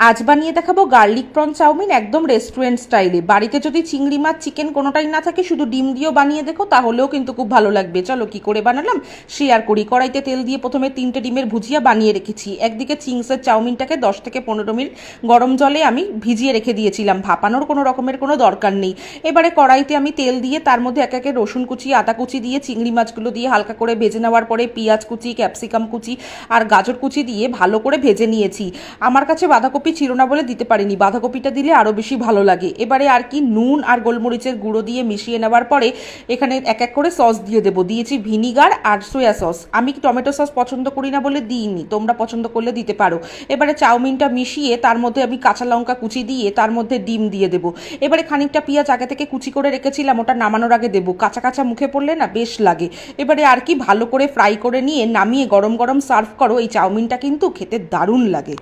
আজ বানিয়ে দেখাবো গার্লিক প্রন চাউমিন, একদম রেস্টুরেন্ট স্টাইলে। বাড়িতে যদি চিংড়ি মাছ, চিকেন কোনোটাই না থাকে, শুধু ডিম দিয়েও বানিয়ে দেখো, তাহলেও কিন্তু খুব ভালো লাগবে। চলো কি করে বানালাম শেয়ার করি। কড়াইতে তেল দিয়ে প্রথমে 3টে ডিমের ভুজিয়া বানিয়ে রেখেছি। একদিকে চিংসের চাউমিনটাকে 10 থেকে 15 মিনিট গরম জলে আমি ভিজিয়ে রেখে দিয়েছিলাম, ভাপানোর কোনো রকমের কোনো দরকার নেই। এবারে কড়াইতে আমি তেল দিয়ে তার মধ্যে এক একে রসুন কুচি, আদা কুচি দিয়ে চিংড়ি মাছগুলো দিয়ে হালকা করে ভেজে নেওয়ার পরে পেঁয়াজ কুচি, ক্যাপসিকাম কুচি আর গাজর কুচি দিয়ে ভালো করে ভেজে নিয়েছি। আমার কাছে বাঁধাকপি ছিল না বলে দিতে পারিনি, বাঁধাকপিটা দিলে আরও বেশি ভালো লাগে। এবারে আর কি নুন আর গোলমরিচের গুঁড়ো দিয়ে মিশিয়ে নেওয়ার পরে এখানে এক এক করে সস দিয়ে দেবো। দিয়েছি ভিনিগার আর সোয়া সস। আমি টমেটো সস পছন্দ করি না বলে দিইনি, তোমরা পছন্দ করলে দিতে পারো। এবারে চাউমিনটা মিশিয়ে তার মধ্যে আমি কাঁচা লঙ্কা কুচি দিয়ে তার মধ্যে ডিম দিয়ে দেবো। এবারে খানিকটা পেঁয়াজ আগে থেকে কুচি করে রেখেছিলাম, ওটা নামানোর আগে দেবো। কাঁচা কাঁচা মুখে পড়লে না বেশ লাগে। এবারে আর কি ভালো করে ফ্রাই করে নিয়ে নামিয়ে গরম গরম সার্ভ করো। এই চাউমিনটা কিন্তু খেতে দারুণ লাগে।